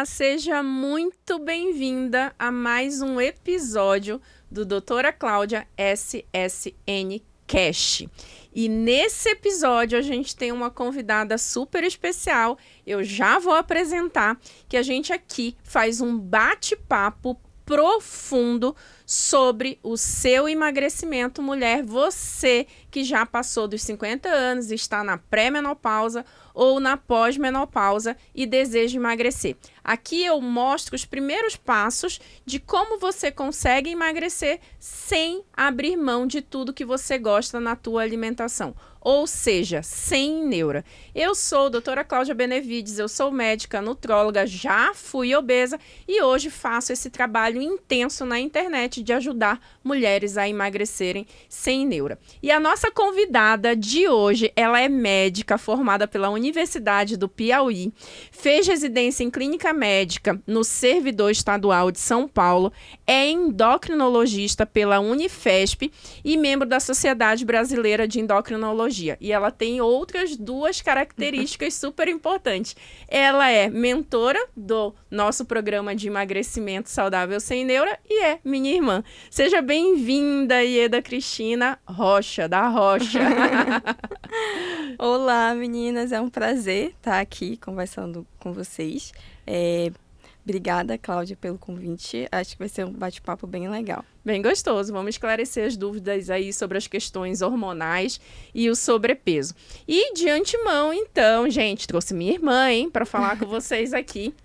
seja muito bem-vinda a mais um episódio do Doutora Cláudia SSN Cast. E nesse episódio a gente tem uma convidada super especial, eu já vou apresentar, que a gente aqui faz um bate-papo profundo sobre o seu emagrecimento, mulher, você que já passou dos 50 anos, está na pré-menopausa ou na pós-menopausa e deseja emagrecer. Aqui eu mostro os primeiros passos de como você consegue emagrecer sem abrir mão de tudo que você gosta na tua alimentação. Ou seja, sem neura. Eu sou a doutora Cláudia Benevides, eu sou médica, nutróloga, já fui obesa e hoje faço esse trabalho intenso na internet de ajudar mulheres a emagrecerem sem neura. E a nossa convidada de hoje, ela é médica formada pela Universidade do Piauí, fez residência em clínica médica no Servidor Estadual de São Paulo, é endocrinologista pela Unifesp e membro da Sociedade Brasileira de Endocrinologia. E ela tem outras duas características super importantes. Ela é mentora do nosso programa de emagrecimento saudável sem neura e é minha irmã. Seja bem-vinda, Ieda Cristina Rocha, da Rocha. Olá, meninas. É um prazer estar aqui conversando com vocês. Obrigada, Cláudia, pelo convite. Acho que vai ser um bate-papo bem legal. Bem gostoso. Vamos esclarecer as dúvidas aí sobre as questões hormonais e o sobrepeso. E de antemão, então, gente, trouxe minha irmã, para falar com vocês aqui.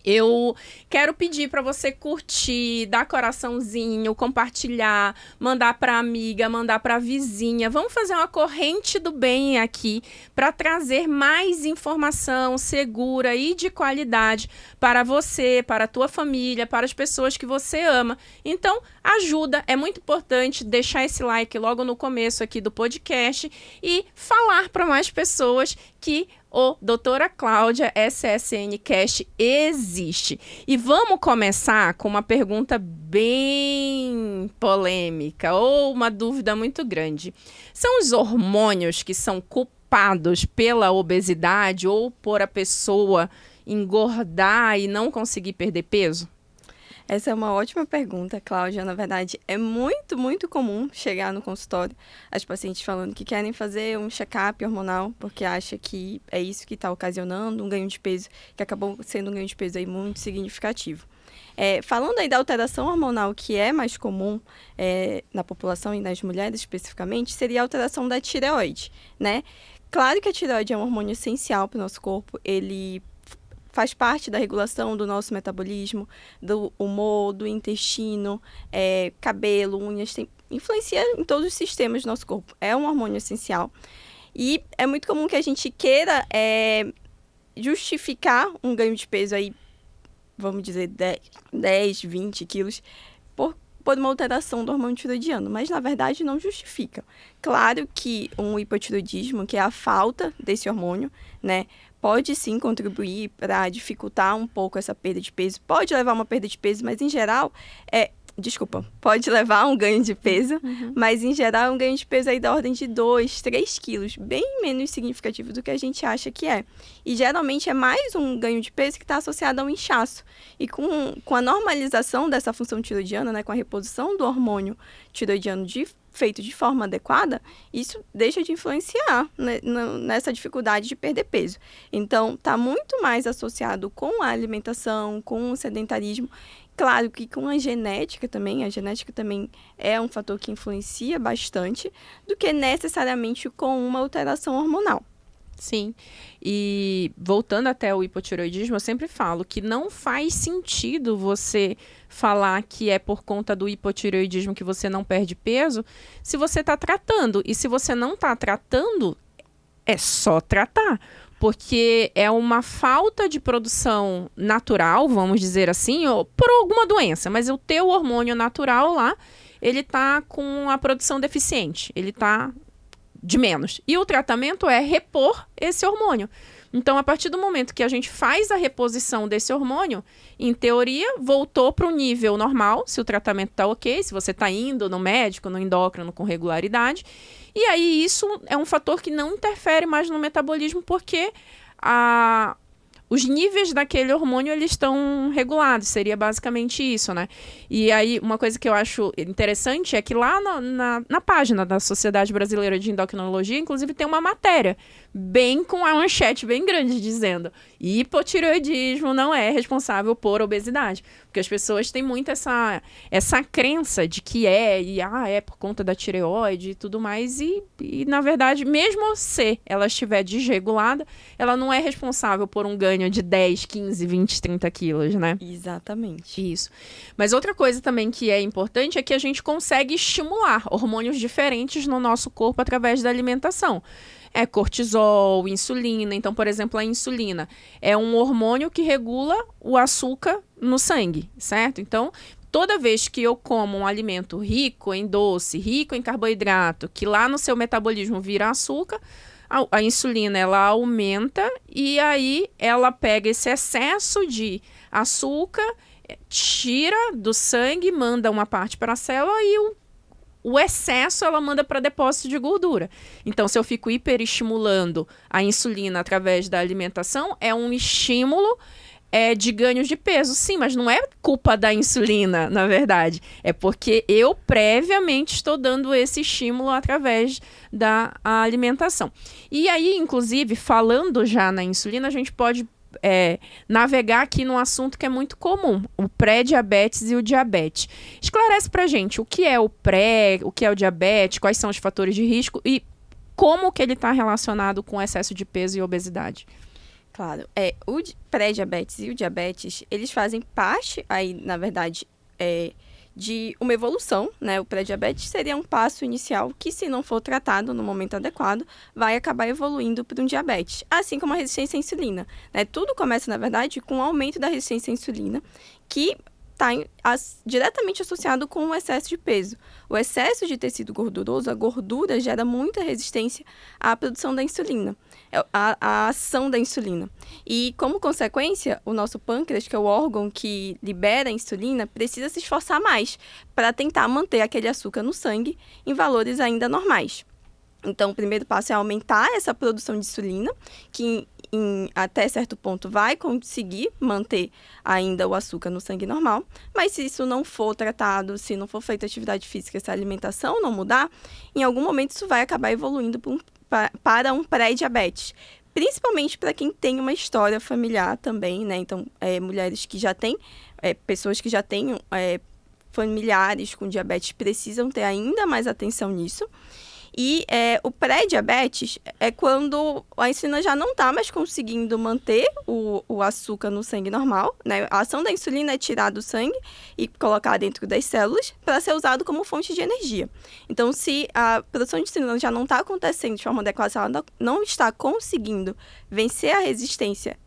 Eu quero pedir para você curtir, dar coraçãozinho, compartilhar, mandar para amiga, mandar para vizinha. Vamos fazer uma corrente do bem aqui para trazer mais informação segura e de qualidade para você, para a tua família, para as pessoas que você ama. Então, ajuda, é muito importante deixar esse like logo no começo aqui do podcast e falar para mais pessoas que o Doutora Cláudia SSN Cast existe. E vamos começar com uma pergunta bem polêmica ou uma dúvida muito grande. São os hormônios que são culpados pela obesidade ou por a pessoa engordar e não conseguir perder peso? Essa é uma ótima pergunta, Cláudia. Na verdade, é muito, muito comum chegar no consultório as pacientes falando que querem fazer um check-up hormonal porque acha que é isso que está ocasionando um ganho de peso, que acabou sendo um ganho de peso aí muito significativo. Falando aí da alteração hormonal que é mais comum na população e nas mulheres especificamente, seria a alteração da tireoide, né? Claro que a tireoide é um hormônio essencial para o nosso corpo, ele faz parte da regulação do nosso metabolismo, do humor, do intestino, cabelo, unhas, influencia em todos os sistemas do nosso corpo. É um hormônio essencial. E é muito comum que a gente queira justificar um ganho de peso aí, vamos dizer, 10, 20 quilos, por uma alteração do hormônio tiroidiano, mas na verdade não justifica. Claro que um hipotiroidismo, que é a falta desse hormônio, né, pode sim contribuir para dificultar um pouco essa perda de peso, pode levar a uma perda de peso, mas em geral, pode levar a um ganho de peso, mas em geral é um ganho de peso aí da ordem de 2, 3 quilos, bem menos significativo do que a gente acha que é. E geralmente é mais um ganho de peso que está associado ao inchaço. E com a normalização dessa função tiroidiana, né, com a reposição do hormônio tiroidiano feito de forma adequada, isso deixa de influenciar, né, nessa dificuldade de perder peso. Então, está muito mais associado com a alimentação, com o sedentarismo. Claro que com a genética também é um fator que influencia bastante, do que necessariamente com uma alteração hormonal. Sim, e voltando até o hipotireoidismo, eu sempre falo que não faz sentido você falar que é por conta do hipotireoidismo que você não perde peso, se você está tratando. E se você não está tratando, é só tratar, porque é uma falta de produção natural, vamos dizer assim, ou por alguma doença, mas o teu hormônio natural lá, ele está com a produção deficiente, ele está de menos. E o tratamento é repor esse hormônio. Então, a partir do momento que a gente faz a reposição desse hormônio, em teoria, voltou para o nível normal, se o tratamento está ok, se você está indo no médico, no endócrino com regularidade. E aí, isso é um fator que não interfere mais no metabolismo, porque os níveis daquele hormônio, eles estão regulados, seria basicamente isso, né? E aí, uma coisa que eu acho interessante é que lá na página da Sociedade Brasileira de Endocrinologia, inclusive, tem uma matéria bem com a manchete bem grande, dizendo: hipotireoidismo não é responsável por obesidade. Porque as pessoas têm muito essa crença de que é por conta da tireoide e tudo mais, e na verdade, mesmo se ela estiver desregulada, ela não é responsável por um ganho de 10, 15, 20, 30 quilos, né? Exatamente. Isso. Mas outra coisa também que é importante é que a gente consegue estimular hormônios diferentes no nosso corpo através da alimentação. É cortisol, insulina. Então, por exemplo, a insulina é um hormônio que regula o açúcar no sangue, certo? Então, toda vez que eu como um alimento rico em doce, rico em carboidrato, que lá no seu metabolismo vira açúcar, a insulina ela aumenta e aí ela pega esse excesso de açúcar, tira do sangue, manda uma parte para a célula e o excesso ela manda para depósito de gordura. Então, se eu fico hiperestimulando a insulina através da alimentação, é um estímulo de ganhos de peso. Sim, mas não é culpa da insulina, na verdade. É porque eu previamente estou dando esse estímulo através da alimentação. E aí, inclusive, falando já na insulina, a gente pode navegar aqui num assunto que é muito comum, o pré-diabetes e o diabetes. Esclarece pra gente o que é o pré, o que é o diabetes, quais são os fatores de risco e como que ele está relacionado com excesso de peso e obesidade. Claro, o pré-diabetes e o diabetes, eles fazem parte, aí, na verdade, de uma evolução, né? O pré-diabetes seria um passo inicial que, se não for tratado no momento adequado, vai acabar evoluindo para um diabetes, assim como a resistência à insulina, né? Tudo começa, na verdade, com o aumento da resistência à insulina, que está diretamente associado com o excesso de peso. O excesso de tecido gorduroso, a gordura, gera muita resistência à produção da insulina, à ação da insulina. E, como consequência, o nosso pâncreas, que é o órgão que libera a insulina, precisa se esforçar mais para tentar manter aquele açúcar no sangue em valores ainda normais. Então, o primeiro passo é aumentar essa produção de insulina, que até certo ponto vai conseguir manter ainda o açúcar no sangue normal, mas se isso não for tratado, se não for feita atividade física, se a alimentação não mudar, em algum momento isso vai acabar evoluindo para um pré-diabetes. Principalmente para quem tem uma história familiar também, né? Então, mulheres que já têm, pessoas que já têm familiares com diabetes precisam ter ainda mais atenção nisso. E o pré-diabetes é quando a insulina já não está mais conseguindo manter o açúcar no sangue normal, né? A ação da insulina é tirar do sangue e colocar dentro das células para ser usado como fonte de energia. Então, se a produção de insulina já não está acontecendo de forma adequada, se ela não está conseguindo vencer a resistência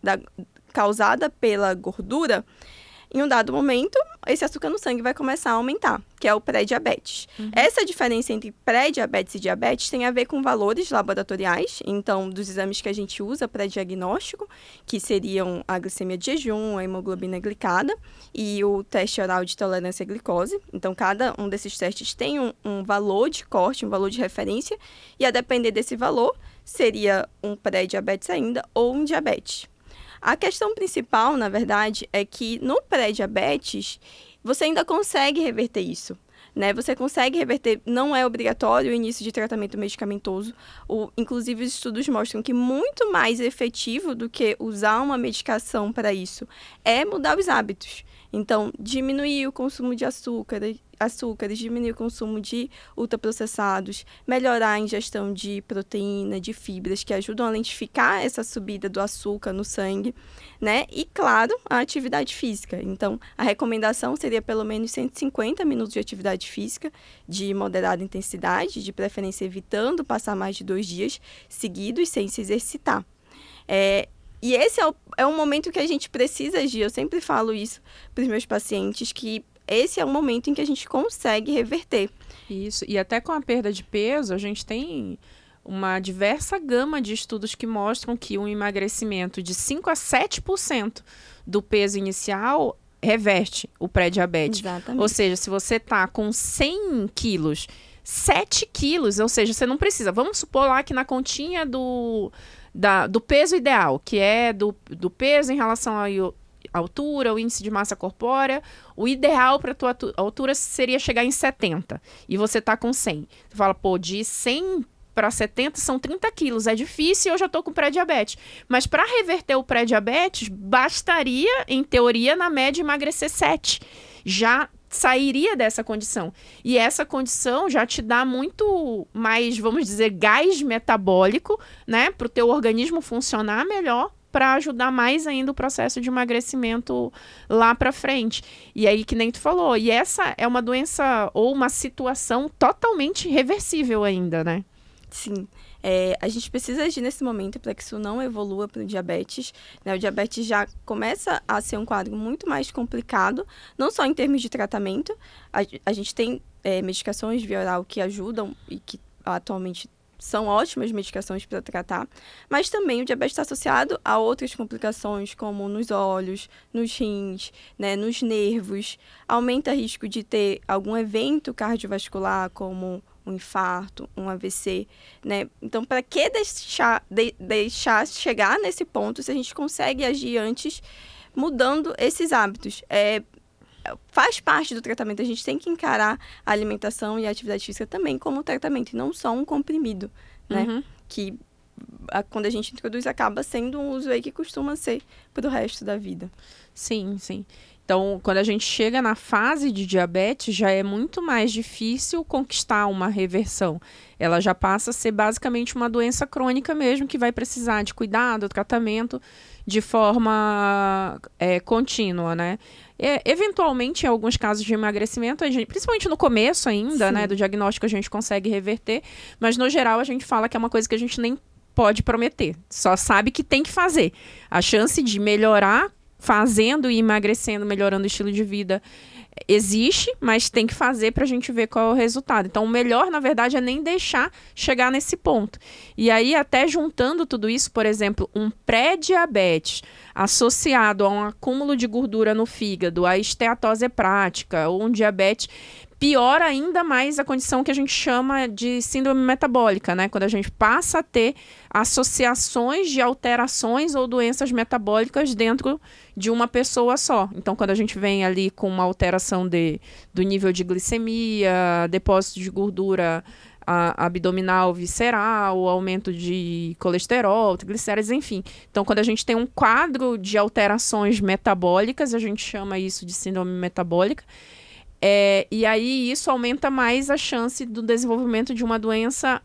causada pela gordura, em um dado momento, esse açúcar no sangue vai começar a aumentar, que é o pré-diabetes. Uhum. Essa diferença entre pré-diabetes e diabetes tem a ver com valores laboratoriais, então, dos exames que a gente usa para diagnóstico, que seriam a glicemia de jejum, a hemoglobina glicada e o teste oral de tolerância à glicose. Então, cada um desses testes tem um valor de corte, um valor de referência, e a depender desse valor, seria um pré-diabetes ainda ou um diabetes. A questão principal, na verdade, é que no pré-diabetes, você ainda consegue reverter isso, né? Você consegue reverter, não é obrigatório o início de tratamento medicamentoso. Inclusive, os estudos mostram que muito mais efetivo do que usar uma medicação para isso é mudar os hábitos. Então, diminuir o consumo de açúcares, diminuir o consumo de ultraprocessados, melhorar a ingestão de proteína, de fibras, que ajudam a lentificar essa subida do açúcar no sangue, né? E, claro, a atividade física. Então, a recomendação seria pelo menos 150 minutos de atividade física de moderada intensidade, de preferência evitando passar mais de 2 dias seguidos sem se exercitar. E esse é um momento que a gente precisa agir. Eu sempre falo isso para os meus pacientes, que esse é o momento em que a gente consegue reverter. Isso. E até com a perda de peso, a gente tem uma diversa gama de estudos que mostram que um emagrecimento de 5 a 7% do peso inicial reverte o pré-diabetes. Exatamente. Ou seja, se você está com 100 quilos, 7 quilos, ou seja, você não precisa. Vamos supor lá que na continha do peso ideal, que é do peso em relação à altura, o índice de massa corpórea. O ideal para a tua altura seria chegar em 70 e você tá com 100. Você fala, pô, de 100 para 70 são 30 quilos, é difícil e eu já tô com pré-diabetes. Mas para reverter o pré-diabetes, bastaria, em teoria, na média, emagrecer 7. Já sairia dessa condição. E essa condição já te dá muito mais, vamos dizer, gás metabólico, né? Para o teu organismo funcionar melhor, para ajudar mais ainda o processo de emagrecimento lá para frente. E aí, que nem tu falou, e essa é uma doença ou uma situação totalmente reversível ainda, né? Sim. A gente precisa agir nesse momento para que isso não evolua para o diabetes, né? O diabetes já começa a ser um quadro muito mais complicado, não só em termos de tratamento. A gente tem medicações via oral que ajudam e que atualmente são ótimas medicações para tratar, mas também o diabetes está associado a outras complicações, como nos olhos, nos rins, né, nos nervos. Aumenta o risco de ter algum evento cardiovascular, como um infarto, um AVC, né? Então, para que deixar chegar nesse ponto se a gente consegue agir antes, mudando esses hábitos? Faz parte do tratamento. A gente tem que encarar a alimentação e a atividade física também como tratamento, e não só um comprimido, né? Uhum. Que, quando a gente introduz, acaba sendo um uso aí que costuma ser para o resto da vida. Sim, sim. Então, quando a gente chega na fase de diabetes, já é muito mais difícil conquistar uma reversão. Ela já passa a ser basicamente uma doença crônica mesmo, que vai precisar de cuidado, tratamento de forma contínua, né? Eventualmente, em alguns casos de emagrecimento, principalmente no começo ainda, né, do diagnóstico, a gente consegue reverter, mas no geral a gente fala que é uma coisa que a gente nem pode prometer, só sabe que tem que fazer. A chance de melhorar fazendo e emagrecendo, melhorando o estilo de vida, existe, mas tem que fazer para a gente ver qual é o resultado. Então, o melhor, na verdade, é nem deixar chegar nesse ponto. E aí, até juntando tudo isso, por exemplo, um pré-diabetes associado a um acúmulo de gordura no fígado, a esteatose hepática ou um diabetes, piora ainda mais a condição que a gente chama de síndrome metabólica, né? Quando a gente passa a ter associações de alterações ou doenças metabólicas dentro de uma pessoa só. Então, quando a gente vem ali com uma alteração do nível de glicemia, depósito de gordura abdominal, visceral, aumento de colesterol, triglicérides, enfim. Então, quando a gente tem um quadro de alterações metabólicas, a gente chama isso de síndrome metabólica. E aí isso aumenta mais a chance do desenvolvimento de uma doença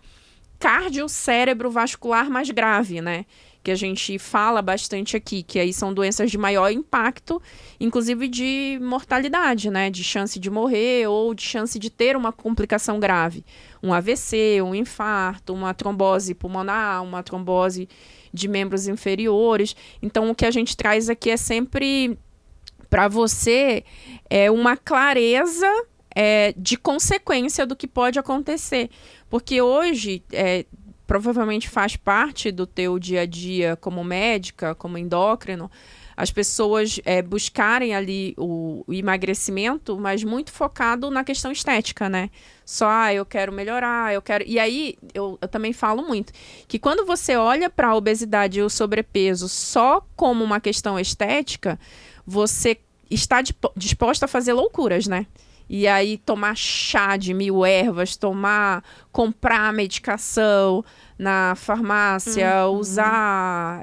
cardio-cérebro-vascular mais grave, né? Que a gente fala bastante aqui, que aí são doenças de maior impacto, inclusive de mortalidade, né? De chance de morrer ou de chance de ter uma complicação grave. Um AVC, um infarto, uma trombose pulmonar, uma trombose de membros inferiores. Então, o que a gente traz aqui é sempre para você uma clareza de consequência do que pode acontecer. Porque hoje, provavelmente faz parte do teu dia a dia como médica, como endócrino, as pessoas buscarem ali o emagrecimento, mas muito focado na questão estética, né? Só, eu quero melhorar, eu quero... E aí, eu também falo muito, que quando você olha para a obesidade e o sobrepeso só como uma questão estética, você está disposta a fazer loucuras, né? E aí tomar chá de 1000 ervas, comprar medicação na farmácia, usar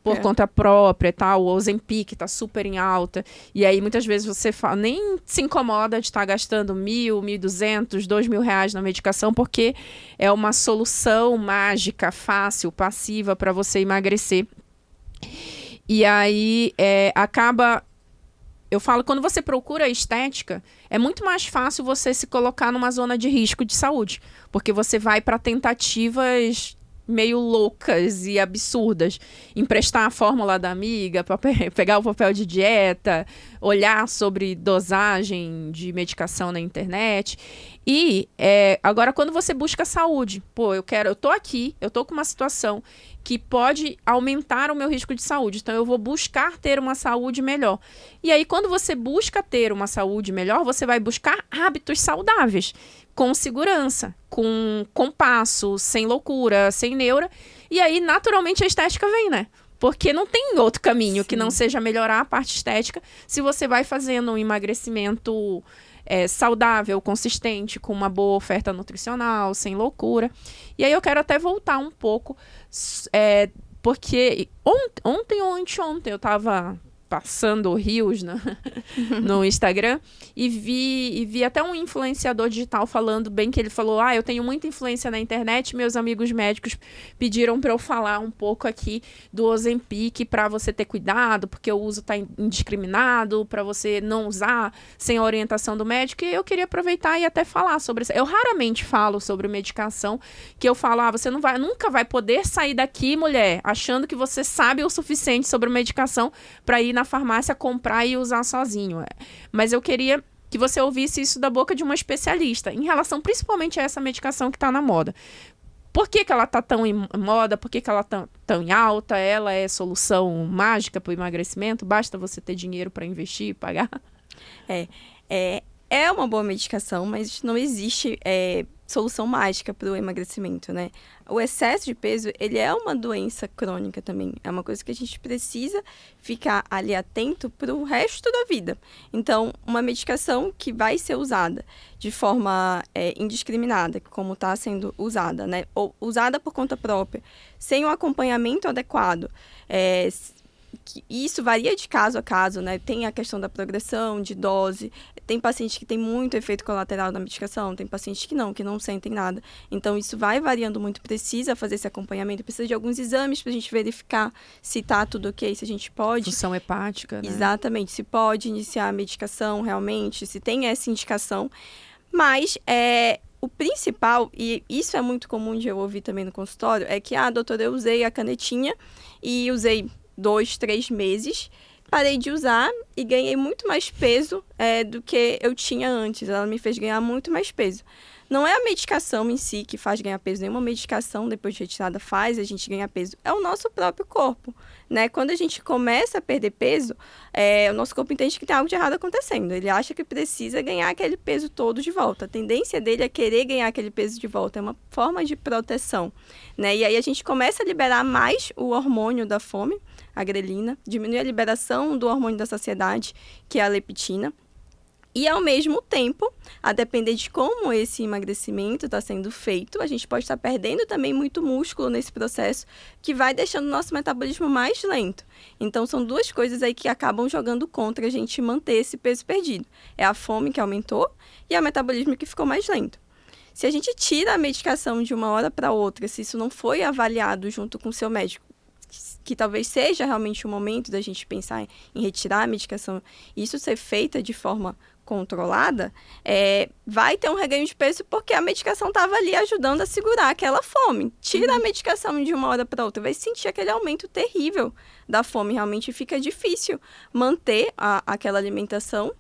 por conta própria e tal. O Ozempic está super em alta. E aí muitas vezes você nem se incomoda de estar gastando 1.000, 1.200, 2.000 reais na medicação, porque é uma solução mágica, fácil, passiva para você emagrecer. E aí acaba... Eu falo, quando você procura estética, é muito mais fácil você se colocar numa zona de risco de saúde. Porque você vai para tentativas meio loucas e absurdas. Emprestar a fórmula da amiga, pegar o papel de dieta, olhar sobre dosagem de medicação na internet. E agora, quando você busca saúde, eu tô aqui, eu tô com uma situação que pode aumentar o meu risco de saúde. Então, eu vou buscar ter uma saúde melhor. E aí, quando você busca ter uma saúde melhor, você vai buscar hábitos saudáveis. com segurança, com compasso, sem loucura, sem neura. E aí, naturalmente, a estética vem, né? Porque não tem outro caminho que não seja melhorar a parte estética se você vai fazendo um emagrecimento saudável, consistente, com uma boa oferta nutricional, sem loucura. E aí eu quero até voltar um pouco, porque ontem ou anteontem eu estava passando rios no Instagram e vi até um influenciador digital falando bem, que ele falou, eu tenho muita influência na internet, meus amigos médicos pediram para eu falar um pouco aqui do Ozempic para você ter cuidado, porque o uso está indiscriminado, para você não usar sem a orientação do médico, e eu queria aproveitar e até falar sobre isso. Eu raramente falo sobre medicação, que eu falo, você nunca vai poder sair daqui, mulher, achando que você sabe o suficiente sobre medicação para ir na farmácia comprar e usar sozinho. Mas eu queria que você ouvisse isso da boca de uma especialista, em relação principalmente a essa medicação que está na moda. Por que ela está tão em moda? Por que ela está tão em alta? Ela é solução mágica para o emagrecimento? Basta você ter dinheiro para investir e pagar? É uma boa medicação, mas não existe solução mágica para o emagrecimento, né? O excesso de peso, ele é uma doença crônica também. É uma coisa que a gente precisa ficar ali atento para o resto da vida. Então, uma medicação que vai ser usada de forma indiscriminada, como está sendo usada, né? Ou usada por conta própria, sem um acompanhamento adequado, isso varia de caso a caso, né? Tem a questão da progressão, de dose. Tem pacientes que tem muito efeito colateral da medicação, tem pacientes que não sentem nada. Então, isso vai variando muito. Precisa fazer esse acompanhamento, precisa de alguns exames para a gente verificar se está tudo ok, se a gente pode. Função hepática, né? Exatamente, se pode iniciar a medicação realmente, se tem essa indicação. Mas o principal, e isso é muito comum de eu ouvir também no consultório, é que, doutora, eu usei a canetinha e usei 2, 3 meses, parei de usar e ganhei muito mais peso do que eu tinha antes. Ela me fez ganhar muito mais peso. Não é a medicação em si que faz ganhar peso, nenhuma medicação depois de retirada faz a gente ganhar peso. É o nosso próprio corpo, né? Quando a gente começa a perder peso, o nosso corpo entende que tem algo de errado acontecendo. Ele acha que precisa ganhar aquele peso todo de volta. A tendência dele é querer ganhar aquele peso de volta. É uma forma de proteção, né? E aí a gente começa a liberar mais o hormônio da fome, a grelina, diminui a liberação do hormônio da saciedade, que é a leptina. E, ao mesmo tempo, a depender de como esse emagrecimento está sendo feito, a gente pode estar perdendo também muito músculo nesse processo, que vai deixando o nosso metabolismo mais lento. Então, são duas coisas aí que acabam jogando contra a gente manter esse peso perdido. É a fome que aumentou e é o metabolismo que ficou mais lento. Se a gente tira a medicação de uma hora para outra, se isso não foi avaliado junto com o seu médico, que talvez seja realmente o momento da gente pensar em retirar a medicação, e isso ser feita de forma controlada, vai ter um reganho de peso porque a medicação estava ali ajudando a segurar aquela fome. Tira a medicação de uma hora para outra, vai sentir aquele aumento terrível da fome. Realmente fica difícil manter aquela alimentação,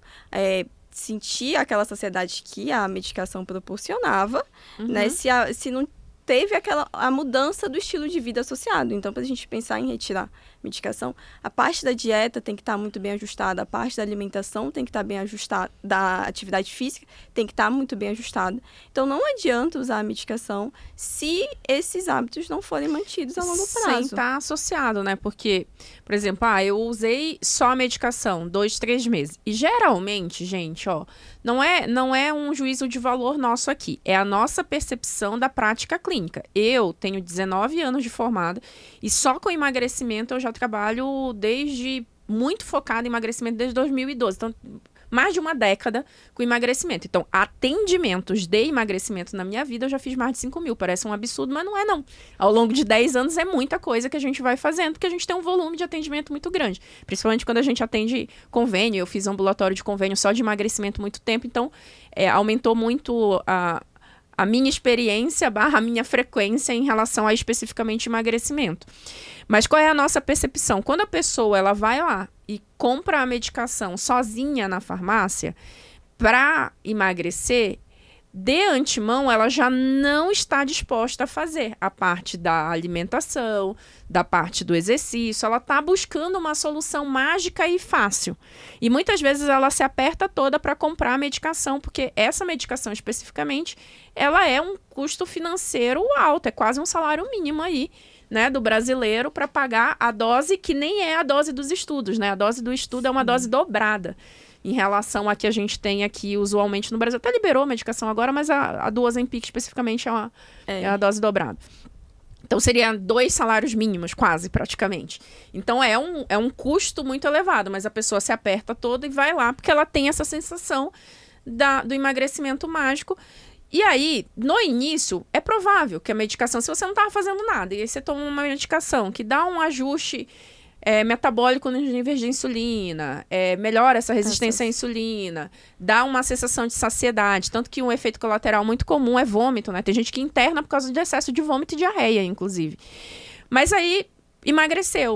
sentir aquela saciedade que a medicação proporcionava, né? Se não teve a mudança do estilo de vida associado. Então, para a gente pensar em retirar medicação, a parte da dieta tem que estar muito bem ajustada, a parte da alimentação tem que estar bem ajustada, da atividade física tem que estar muito bem ajustada. Então, não adianta usar a medicação se esses hábitos não forem mantidos a longo prazo. Sem estar associado, né? Porque, por exemplo, eu usei só a medicação 2, 3 meses. E geralmente, gente, não é um juízo de valor nosso aqui. É a nossa percepção da prática clínica. Eu tenho 19 anos de formada e só com emagrecimento eu já trabalho muito focado em emagrecimento desde 2012. Então, mais de uma década com emagrecimento. Então, atendimentos de emagrecimento na minha vida, eu já fiz mais de 5 mil. Parece um absurdo, mas não é não. Ao longo de 10 anos é muita coisa que a gente vai fazendo, porque a gente tem um volume de atendimento muito grande. Principalmente quando a gente atende convênio. Eu fiz ambulatório de convênio só de emagrecimento muito tempo, então aumentou muito a minha experiência / a minha frequência em relação a especificamente emagrecimento. Mas qual é a nossa percepção? Quando a pessoa ela vai lá e compra a medicação sozinha na farmácia para emagrecer, de antemão, ela já não está disposta a fazer a parte da alimentação, da parte do exercício. Ela está buscando uma solução mágica e fácil. E muitas vezes ela se aperta toda para comprar a medicação, porque essa medicação especificamente, ela é um custo financeiro alto, é quase um salário mínimo aí, né, do brasileiro para pagar a dose que nem é a dose dos estudos, né? A dose do estudo é uma dose dobrada em relação a que a gente tem aqui usualmente no Brasil. Até liberou a medicação agora, mas a do Ozempic especificamente é a dose dobrada. Então, seria 2 salários mínimos, quase, praticamente. Então, é um custo muito elevado, mas a pessoa se aperta toda e vai lá, porque ela tem essa sensação do emagrecimento mágico. E aí, no início, é provável que a medicação, se você não estava fazendo nada, e aí você toma uma medicação que dá um ajuste metabólico nos níveis de insulina, melhora essa resistência à insulina, dá uma sensação de saciedade, tanto que um efeito colateral muito comum é vômito, né? Tem gente que interna por causa de excesso de vômito e diarreia, inclusive. Mas aí,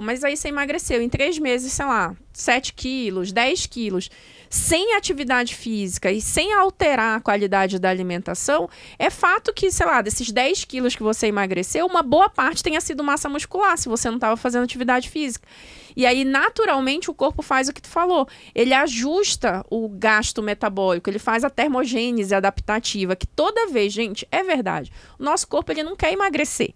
mas aí você emagreceu em 3 meses, sei lá, 7 quilos, 10 quilos, sem atividade física e sem alterar a qualidade da alimentação, é fato que, sei lá, desses 10 quilos que você emagreceu, uma boa parte tenha sido massa muscular, se você não estava fazendo atividade física. E aí, naturalmente, o corpo faz o que tu falou. Ele ajusta o gasto metabólico, ele faz a termogênese adaptativa, que toda vez, gente, é verdade, o nosso corpo ele não quer emagrecer.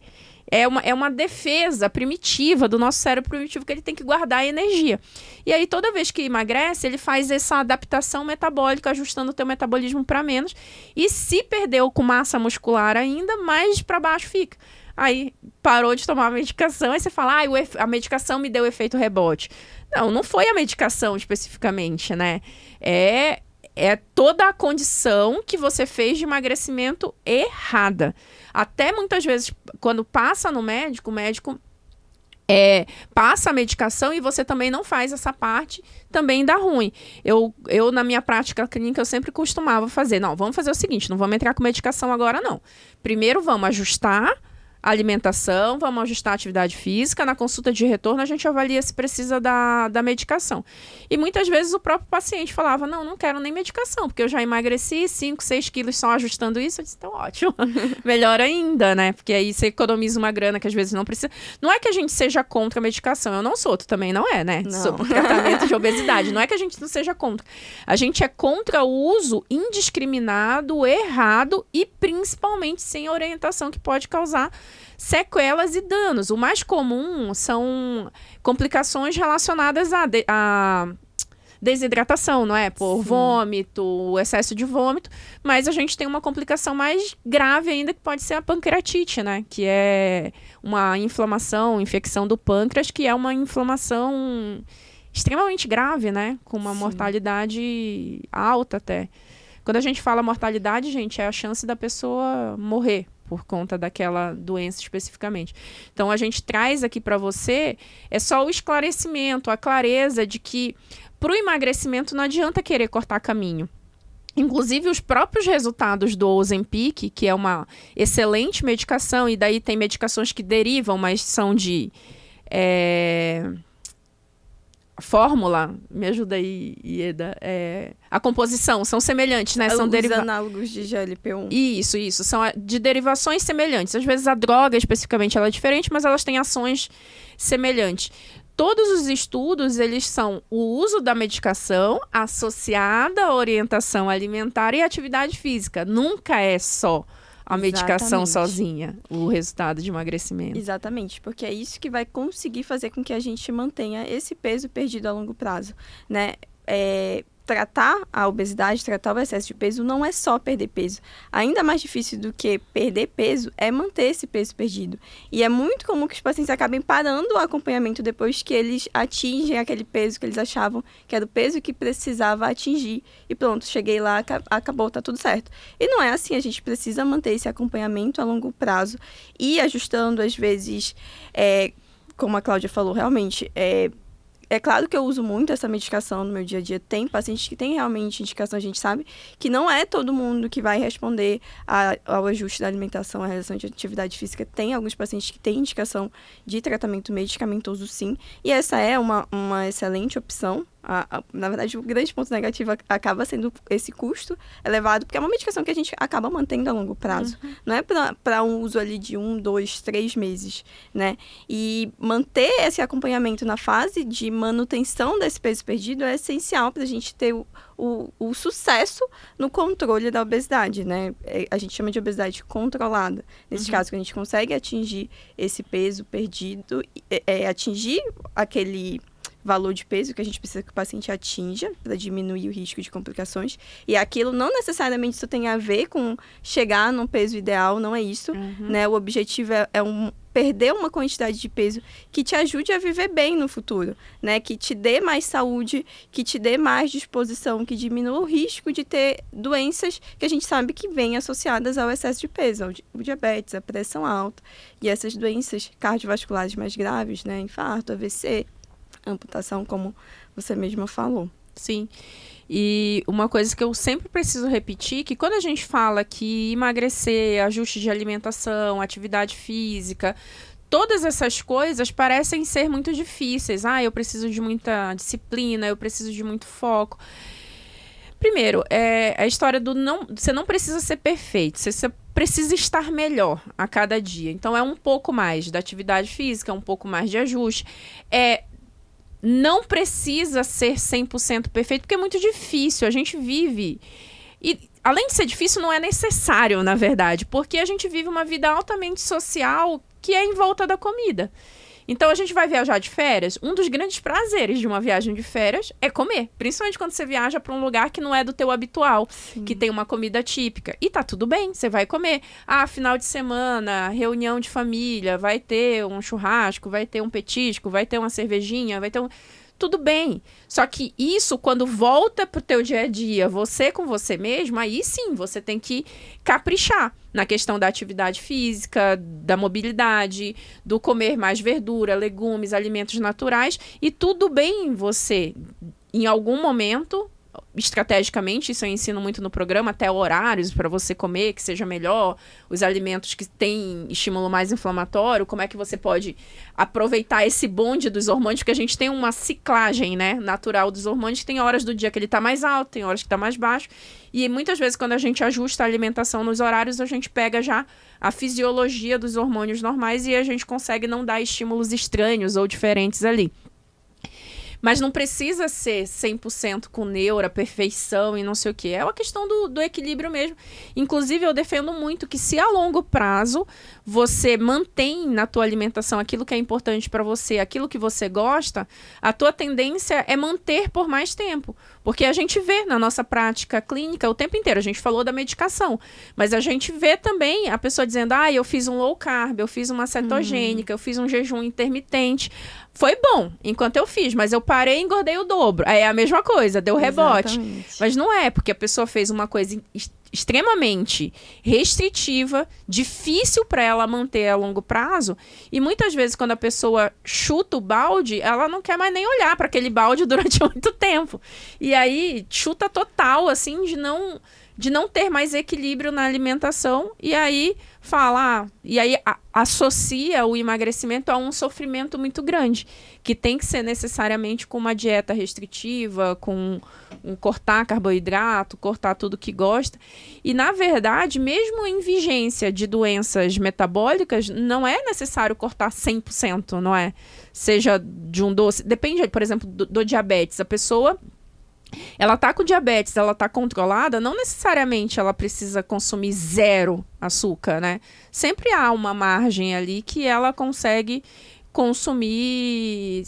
É uma defesa primitiva do nosso cérebro primitivo que ele tem que guardar a energia. E aí, toda vez que emagrece, ele faz essa adaptação metabólica, ajustando o teu metabolismo para menos. E se perdeu com massa muscular ainda, mais para baixo fica. Aí, parou de tomar a medicação, aí você fala, a medicação me deu efeito rebote. Não foi a medicação especificamente, né? É toda a condição que você fez de emagrecimento errada. Até muitas vezes, quando passa no médico, o médico passa a medicação e você também não faz essa parte, também dá ruim. Eu, na minha prática clínica, eu sempre costumava fazer, vamos fazer o seguinte, não vamos entrar com medicação agora, não. Primeiro vamos ajustar a alimentação, vamos ajustar a atividade física. Na consulta de retorno, a gente avalia se precisa da medicação. E muitas vezes o próprio paciente falava, não quero nem medicação, porque eu já emagreci 5, 6 quilos só ajustando isso. Eu disse, então ótimo, melhor ainda, né? Porque aí você economiza uma grana que às vezes não precisa. Não é que a gente seja contra a medicação, eu não sou, tu também não é, né? Não. Sobre tratamento de obesidade, não é que a gente não seja contra. A gente é contra o uso indiscriminado, errado e principalmente sem orientação que pode causar sequelas e danos. O mais comum são complicações relacionadas à desidratação, não é? Por vômito, excesso de vômito, mas a gente tem uma complicação mais grave ainda que pode ser a pancreatite, né? Que é uma infecção do pâncreas, que é uma inflamação extremamente grave, né? Com uma mortalidade alta até. Quando a gente fala mortalidade, gente, é a chance da pessoa morrer por conta daquela doença especificamente. Então, a gente traz aqui para você só o esclarecimento, a clareza de que para o emagrecimento não adianta querer cortar caminho. Inclusive, os próprios resultados do Ozempic, que é uma excelente medicação, e daí tem medicações que derivam, mas são de fórmula, me ajuda aí, Ieda, a composição, são semelhantes, né? São os análogos de GLP-1. Isso, são de derivações semelhantes. Às vezes a droga especificamente ela é diferente, mas elas têm ações semelhantes. Todos os estudos, eles são o uso da medicação associada à orientação alimentar e atividade física. Nunca é só a medicação sozinha, o resultado de emagrecimento. Exatamente, porque é isso que vai conseguir fazer com que a gente mantenha esse peso perdido a longo prazo, né? Tratar a obesidade, tratar o excesso de peso não é só perder peso. Ainda mais difícil do que perder peso é manter esse peso perdido. E é muito comum que os pacientes acabem parando o acompanhamento depois que eles atingem aquele peso que eles achavam que era o peso que precisava atingir. E pronto, cheguei lá, acabou, tá tudo certo. E não é assim, a gente precisa manter esse acompanhamento a longo prazo e ajustando, às vezes, como a Cláudia falou, realmente, é claro que eu uso muito essa medicação no meu dia a dia. Tem pacientes que têm realmente indicação, a gente sabe que não é todo mundo que vai responder ao ajuste da alimentação, à relação de atividade física. Tem alguns pacientes que têm indicação de tratamento medicamentoso, sim. E essa é uma excelente opção, Na verdade, o grande ponto negativo acaba sendo esse custo elevado, porque é uma medicação que a gente acaba mantendo a longo prazo. Não é para um uso ali de 1, 2, 3 meses, né? E manter esse acompanhamento na fase de manutenção desse peso perdido é essencial para a gente ter o sucesso no controle da obesidade, né? A gente chama de obesidade controlada. Nesse caso, que a gente consegue atingir esse peso perdido, atingir aquele valor de peso que a gente precisa que o paciente atinja para diminuir o risco de complicações. E aquilo não necessariamente isso tem a ver com chegar num peso ideal, não é isso, né? O objetivo é perder uma quantidade de peso que te ajude a viver bem no futuro, né? Que te dê mais saúde, que te dê mais disposição, que diminua o risco de ter doenças que a gente sabe que vêm associadas ao excesso de peso, o diabetes, a pressão alta e essas doenças cardiovasculares mais graves, né? Infarto, AVC, amputação, como você mesma falou. Sim. E uma coisa que eu sempre preciso repetir, que quando a gente fala que emagrecer, ajuste de alimentação, atividade física, todas essas coisas parecem ser muito difíceis. Eu preciso de muita disciplina, eu preciso de muito foco. Primeiro, a história do você não precisa ser perfeito, você precisa estar melhor a cada dia. Então, é um pouco mais da atividade física, um pouco mais de ajuste. Não precisa ser 100% perfeito, porque é muito difícil. A gente vive... E, além de ser difícil, não é necessário, na verdade. Porque a gente vive uma vida altamente social que é em volta da comida. Então, a gente vai viajar de férias. Um dos grandes prazeres de uma viagem de férias é comer. Principalmente quando você viaja para um lugar que não é do teu habitual. Sim. Que tem uma comida típica. E tá tudo bem, você vai comer. Final de semana, reunião de família, vai ter um churrasco, vai ter um petisco, vai ter uma cervejinha, vai ter um... Tudo bem. Só que isso, quando volta pro teu dia a dia, você com você mesmo, aí sim, você tem que caprichar na questão da atividade física, da mobilidade, do comer mais verdura, legumes, alimentos naturais. E tudo bem você, em algum momento, estrategicamente, isso eu ensino muito no programa, até horários para você comer, que seja melhor, os alimentos que têm estímulo mais inflamatório, como é que você pode aproveitar esse bonde dos hormônios, porque a gente tem uma ciclagem, né, natural dos hormônios, que tem horas do dia que ele está mais alto, tem horas que está mais baixo, e muitas vezes quando a gente ajusta a alimentação nos horários, a gente pega já a fisiologia dos hormônios normais e a gente consegue não dar estímulos estranhos ou diferentes ali. Mas não precisa ser 100% com neura, perfeição e não sei o quê. É uma questão do equilíbrio mesmo. Inclusive, eu defendo muito que se a longo prazo você mantém na tua alimentação aquilo que é importante para você, aquilo que você gosta, a tua tendência é manter por mais tempo. Porque a gente vê na nossa prática clínica o tempo inteiro. A gente falou da medicação, mas a gente vê também a pessoa dizendo, eu fiz um low carb, eu fiz uma cetogênica, eu fiz um jejum intermitente. Foi bom enquanto eu fiz, mas eu parei e engordei o dobro. Aí é a mesma coisa, deu rebote. Exatamente. Mas não é, porque a pessoa fez uma coisa extremamente restritiva, difícil para ela manter a longo prazo. E muitas vezes, quando a pessoa chuta o balde, ela não quer mais nem olhar para aquele balde durante muito tempo. E aí, chuta total, assim, de não ter mais equilíbrio na alimentação, e aí associa o emagrecimento a um sofrimento muito grande, que tem que ser necessariamente com uma dieta restritiva, com cortar carboidrato, cortar tudo que gosta. E, na verdade, mesmo em vigência de doenças metabólicas, não é necessário cortar 100%, não é? Seja de um doce... Depende, por exemplo, do diabetes. A pessoa... Ela tá com diabetes, ela tá controlada, não necessariamente ela precisa consumir 0 açúcar, né? Sempre há uma margem ali que ela consegue consumir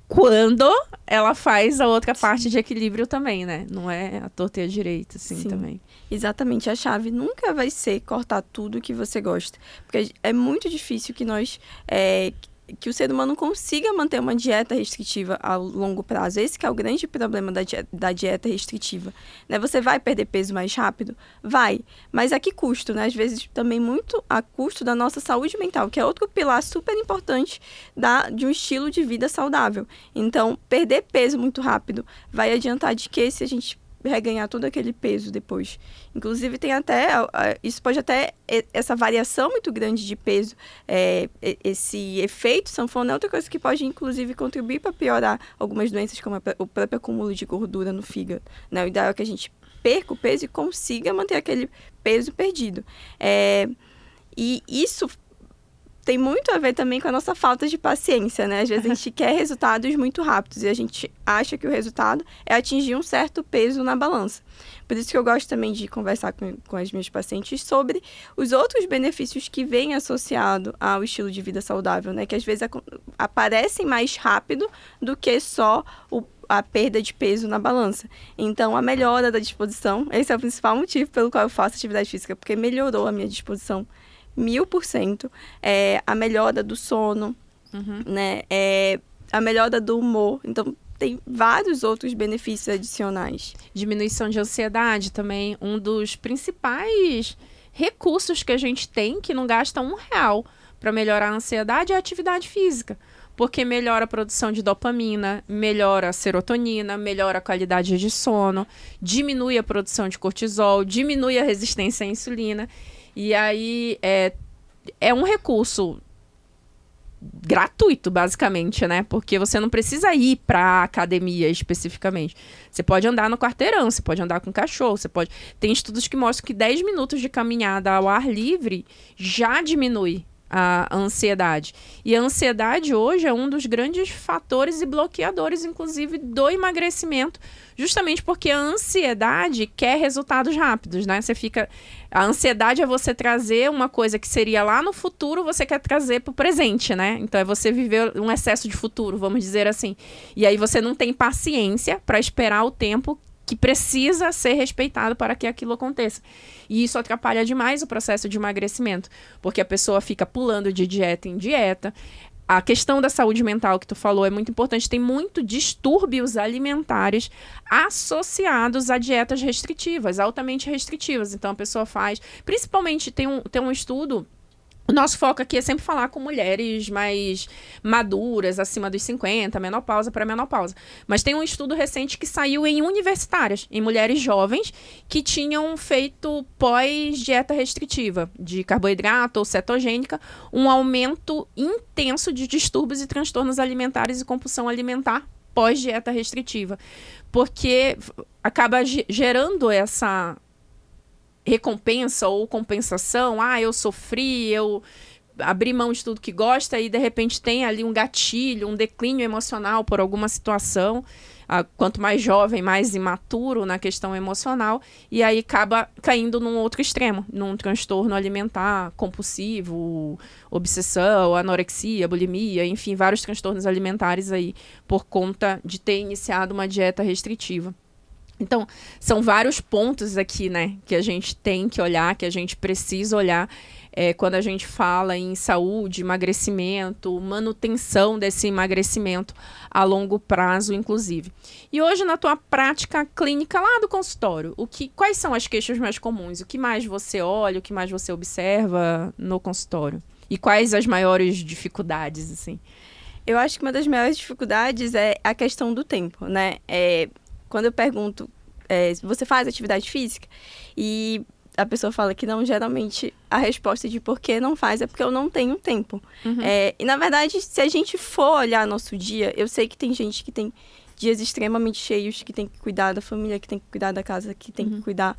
quando ela faz a outra parte de equilíbrio também, né? Não é a torta e a direita, assim, Sim, também. Exatamente. A chave nunca vai ser cortar tudo que você gosta. Porque é muito difícil que que o ser humano consiga manter uma dieta restritiva a longo prazo. Esse que é o grande problema da dieta restritiva. Né? Você vai perder peso mais rápido? Vai. Mas a que custo? Né? Às vezes também muito a custo da nossa saúde mental, que é outro pilar super importante de um estilo de vida saudável. Então, perder peso muito rápido vai adiantar de que se a gente reganhar todo aquele peso depois. Inclusive, tem até, isso pode até, essa variação muito grande de peso, esse efeito sanfona é outra coisa que pode, inclusive, contribuir para piorar algumas doenças, como o próprio acúmulo de gordura no fígado, né? O ideal é que a gente perca o peso e consiga manter aquele peso perdido. E isso tem muito a ver também com a nossa falta de paciência, né? Às vezes a gente quer resultados muito rápidos e a gente acha que o resultado é atingir um certo peso na balança. Por isso que eu gosto também de conversar com as minhas pacientes sobre os outros benefícios que vêm associados ao estilo de vida saudável, né? Que às vezes aparecem mais rápido do que só a perda de peso na balança. Então, a melhora da disposição, esse é o principal motivo pelo qual eu faço atividade física, porque melhorou a minha disposição 1000%, a melhora do sono, né? A melhora do humor. Então, tem vários outros benefícios adicionais. Diminuição de ansiedade também, um dos principais recursos que a gente tem, que não gasta R$1 para melhorar a ansiedade, é a atividade física. Porque melhora a produção de dopamina, melhora a serotonina, melhora a qualidade de sono, diminui a produção de cortisol, diminui a resistência à insulina. E aí é um recurso gratuito, basicamente, né? Porque você não precisa ir para a academia especificamente. Você pode andar no quarteirão, você pode andar com cachorro, você pode... Tem estudos que mostram que 10 minutos de caminhada ao ar livre já diminui a ansiedade. E a ansiedade hoje é um dos grandes fatores e bloqueadores, inclusive, do emagrecimento, justamente porque a ansiedade quer resultados rápidos, né? A ansiedade é você trazer uma coisa que seria lá no futuro, você quer trazer para o presente, né? Então é você viver um excesso de futuro, vamos dizer assim. E aí você não tem paciência para esperar o tempo que precisa ser respeitado para que aquilo aconteça. E isso atrapalha demais o processo de emagrecimento, porque a pessoa fica pulando de dieta em dieta. A questão da saúde mental que tu falou é muito importante. Tem muito distúrbios alimentares associados a dietas restritivas, altamente restritivas. Então a pessoa faz... Principalmente tem um estudo... O nosso foco aqui é sempre falar com mulheres mais maduras, acima dos 50, menopausa para menopausa. Mas tem um estudo recente que saiu em universitárias, em mulheres jovens, que tinham feito pós-dieta restritiva, de carboidrato ou cetogênica, um aumento intenso de distúrbios e transtornos alimentares e compulsão alimentar pós-dieta restritiva. Porque acaba gerando essa... recompensa ou compensação, eu sofri, eu abri mão de tudo que gosta e de repente tem ali um gatilho, um declínio emocional por alguma situação, quanto mais jovem, mais imaturo na questão emocional, e aí acaba caindo num outro extremo, num transtorno alimentar compulsivo, obsessão, anorexia, bulimia, enfim, vários transtornos alimentares aí por conta de ter iniciado uma dieta restritiva. Então, são vários pontos aqui, né, que a gente tem que olhar, que a gente precisa olhar quando a gente fala em saúde, emagrecimento, manutenção desse emagrecimento a longo prazo, inclusive. E hoje, na tua prática clínica lá do consultório, quais são as queixas mais comuns? O que mais você olha, o que mais você observa no consultório? E quais as maiores dificuldades, assim? Eu acho que uma das maiores dificuldades é a questão do tempo, né? Quando eu pergunto, você faz atividade física? E a pessoa fala que não, geralmente a resposta de por que não faz é porque eu não tenho tempo. E, na verdade, se a gente for olhar nosso dia, eu sei que tem gente que tem dias extremamente cheios, que tem que cuidar da família, que tem que cuidar da casa, que tem que cuidar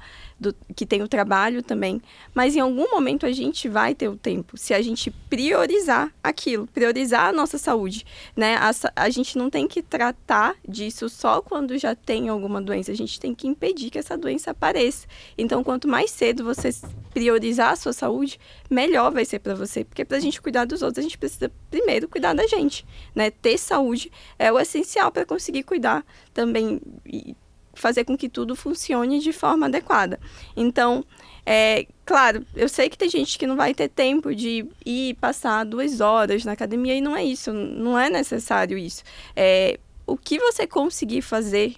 que tem o trabalho também. Mas em algum momento a gente vai ter o tempo, se a gente priorizar aquilo, priorizar a nossa saúde, né? A gente não tem que tratar disso só quando já tem alguma doença, a gente tem que impedir que essa doença apareça. Então, quanto mais cedo você priorizar a sua saúde, melhor vai ser para você, porque para a gente cuidar dos outros, a gente precisa primeiro cuidar da gente, né? Ter saúde é o essencial para conseguir cuidar também e fazer com que tudo funcione de forma adequada. Então, claro, eu sei que tem gente que não vai ter tempo de ir passar 2 horas na academia e não é isso, não é necessário isso. O que você conseguir fazer,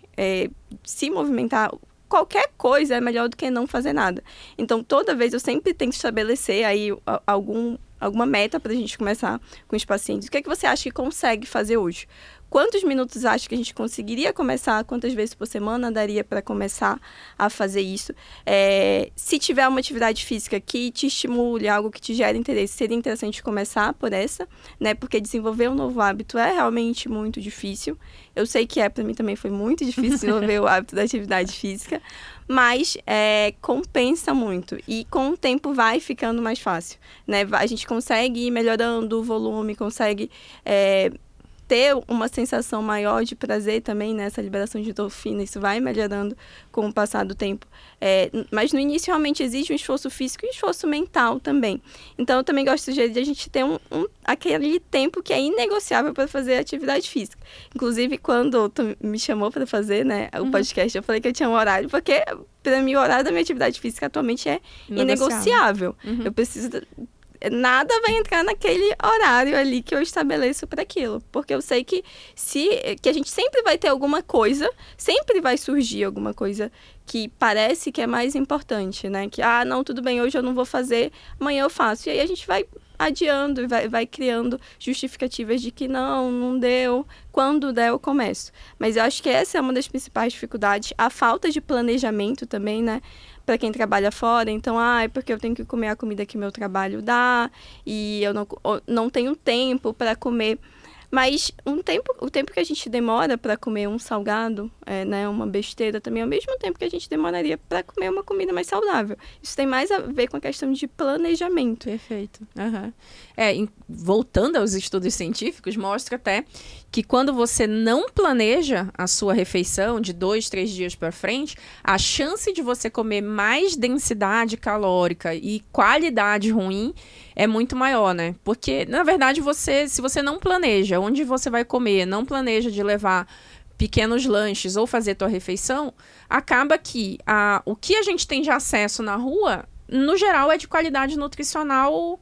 se movimentar, qualquer coisa é melhor do que não fazer nada. Então, toda vez eu sempre tento estabelecer aí alguma meta para a gente começar com os pacientes. O que é que você acha que consegue fazer hoje? quantos minutos acho que a gente conseguiria começar, quantas vezes por semana daria para começar a fazer isso. Se tiver uma atividade física que te estimule, algo que te gere interesse, seria interessante começar por essa, né? Porque desenvolver um novo hábito é realmente muito difícil. Eu sei que para mim também foi muito difícil desenvolver o hábito da atividade física, mas compensa muito. E com o tempo vai ficando mais fácil, né? A gente consegue ir melhorando o volume, consegue ter uma sensação maior de prazer também, né? Essa liberação de endorfina, isso vai melhorando com o passar do tempo. Mas no início realmente exige um esforço físico e um esforço mental também. Então eu também gosto de a gente ter aquele tempo que é inegociável para fazer atividade física. Inclusive, quando tu me chamou para fazer, né, o podcast, eu falei que eu tinha um horário, porque para mim o horário da minha atividade física atualmente é inegociável. Eu preciso... Nada vai entrar naquele horário ali que eu estabeleço para aquilo. Porque eu sei que a gente sempre vai ter alguma coisa, sempre vai surgir alguma coisa que parece que é mais importante, né? Que, não, tudo bem, hoje eu não vou fazer, amanhã eu faço. E aí a gente vai adiando e vai criando justificativas de que não deu, quando der eu começo. Mas eu acho que essa é uma das principais dificuldades, a falta de planejamento também, né? Para quem trabalha fora, então, é porque eu tenho que comer a comida que meu trabalho dá e eu não tenho tempo para comer. Mas o tempo que a gente demora para comer um salgado, né, uma besteira também, é o mesmo tempo que a gente demoraria para comer uma comida mais saudável. Isso tem mais a ver com a questão de planejamento. Perfeito. Uhum. Voltando aos estudos científicos, mostra até que quando você não planeja a sua refeição de 2, 3 dias para frente, a chance de você comer mais densidade calórica e qualidade ruim é muito maior, né? Porque, na verdade, se você não planeja onde você vai comer, não planeja de levar pequenos lanches ou fazer tua refeição, acaba que o que a gente tem de acesso na rua, no geral, é de qualidade nutricional,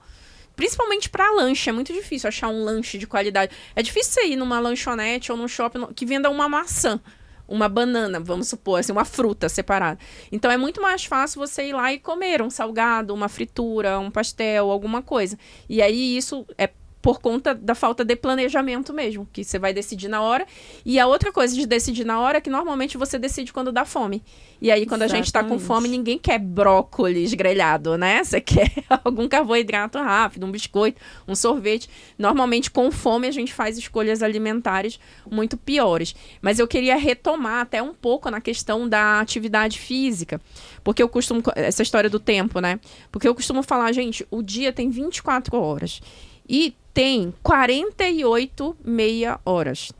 principalmente para lanche. É muito difícil achar um lanche de qualidade. É difícil você ir numa lanchonete ou num shopping que venda uma maçã, uma banana, vamos supor, assim, uma fruta separada. Então, é muito mais fácil você ir lá e comer um salgado, uma fritura, um pastel, alguma coisa. E aí, isso é por conta da falta de planejamento mesmo, que você vai decidir na hora. E a outra coisa de decidir na hora é que normalmente você decide quando dá fome. E aí, quando a gente tá com fome, ninguém quer brócolis grelhado, né? Você quer algum carboidrato rápido, um biscoito, um sorvete. Normalmente, com fome, a gente faz escolhas alimentares muito piores. Mas eu queria retomar até um pouco na questão da atividade física. Porque eu costumo... Essa história do tempo, né? Porque eu costumo falar, gente, o dia tem 24 horas. E tem 48 meia horas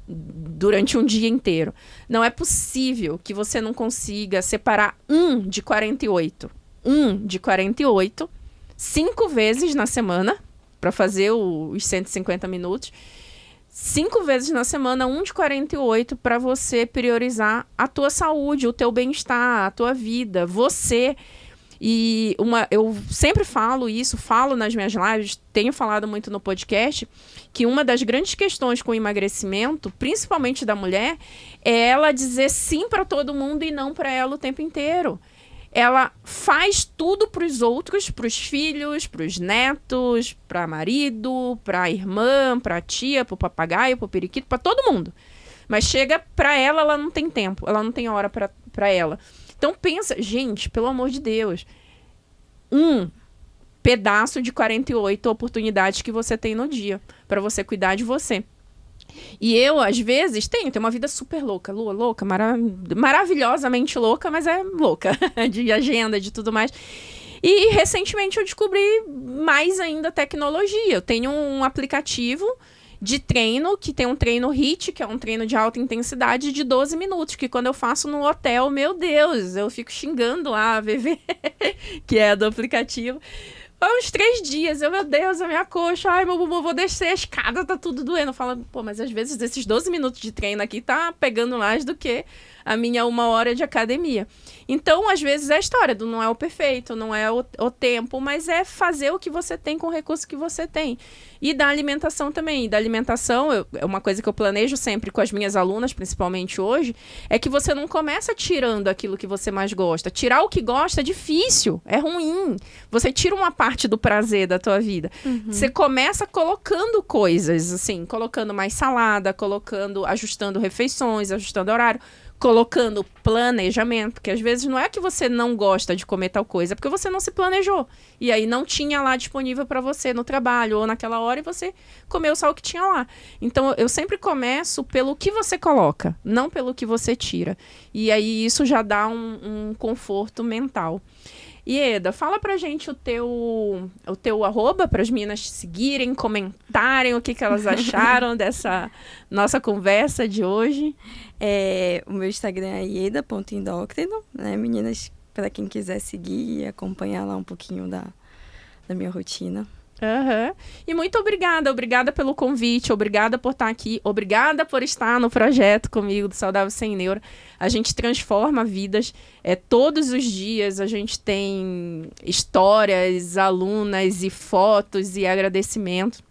durante um dia inteiro. Não é possível que você não consiga separar de 48. 5 vezes na semana, para fazer os 150 minutos. 5 vezes na semana, de 48, para você priorizar a tua saúde, o teu bem-estar, a tua vida, você. E eu sempre falo isso, falo nas minhas lives, tenho falado muito no podcast, que uma das grandes questões com o emagrecimento, principalmente da mulher, é ela dizer sim para todo mundo e não para ela o tempo inteiro. Ela faz tudo para os outros, para os filhos, para os netos, para marido, para a irmã, para a tia, para o papagaio, para o periquito, para todo mundo. Mas chega para ela não tem tempo, ela não tem hora para ela. Então pensa, gente, pelo amor de Deus, pedaço de 48 oportunidades que você tem no dia para você cuidar de você. E eu, às vezes, tenho uma vida super louca, louca, maravilhosamente louca, mas é louca, de agenda, de tudo mais. E recentemente eu descobri mais ainda tecnologia. Eu tenho um aplicativo de treino, que tem um treino HIIT, que é um treino de alta intensidade de 12 minutos, que quando eu faço no hotel, meu Deus, eu fico xingando lá a VV, que é do aplicativo. Há uns 3 dias, meu Deus, a minha coxa, meu bumbum, vou descer a escada, tá tudo doendo. Eu falo, mas às vezes esses 12 minutos de treino aqui tá pegando mais do que a minha 1 hora de academia. Então, às vezes, é a história do não é o perfeito, não é o tempo, mas é fazer o que você tem com o recurso que você tem. E da alimentação também. E da alimentação, é uma coisa que eu planejo sempre com as minhas alunas, principalmente hoje, é que você não começa tirando aquilo que você mais gosta. Tirar o que gosta é difícil, é ruim. Você tira uma parte parte do prazer da tua vida. Você começa colocando coisas, assim, colocando mais salada, ajustando refeições, ajustando horário, colocando planejamento, porque às vezes não é que você não gosta de comer tal coisa, é porque você não se planejou. E aí não tinha lá disponível para você no trabalho ou naquela hora e você comeu só o que tinha lá. Então eu sempre começo pelo que você coloca, não pelo que você tira. E aí isso já dá um conforto mental. E Eda, fala pra gente o teu arroba para as meninas te seguirem, comentarem o que elas acharam dessa nossa conversa de hoje. O meu Instagram é ieda.endócrino, né, meninas, para quem quiser seguir e acompanhar lá um pouquinho da minha rotina. E muito obrigada pelo convite, obrigada por estar aqui, obrigada por estar no projeto comigo do Saudável Sem Neura. A gente transforma vidas, todos os dias a gente tem histórias, alunas e fotos e agradecimento.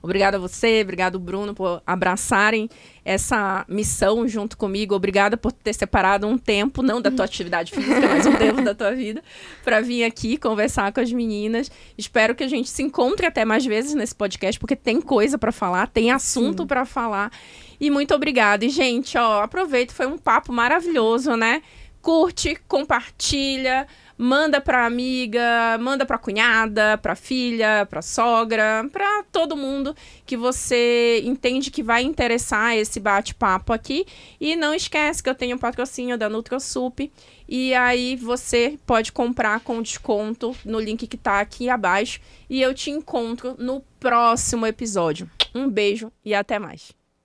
Obrigada a você, obrigado Bruno por abraçarem essa missão junto comigo. Obrigada por ter separado um tempo, não da tua atividade física, mas um tempo da tua vida, para vir aqui conversar com as meninas. Espero que a gente se encontre até mais vezes nesse podcast, porque tem coisa para falar, tem assunto para falar. E muito obrigada. E, gente, aproveita, foi um papo maravilhoso, né? Curte, compartilha, manda pra amiga, manda pra cunhada, pra filha, pra sogra, pra todo mundo que você entende que vai interessar esse bate-papo aqui. E não esquece que eu tenho um patrocínio da NutroSup. E aí você pode comprar com desconto no link que tá aqui abaixo. E eu te encontro no próximo episódio. Um beijo e até mais.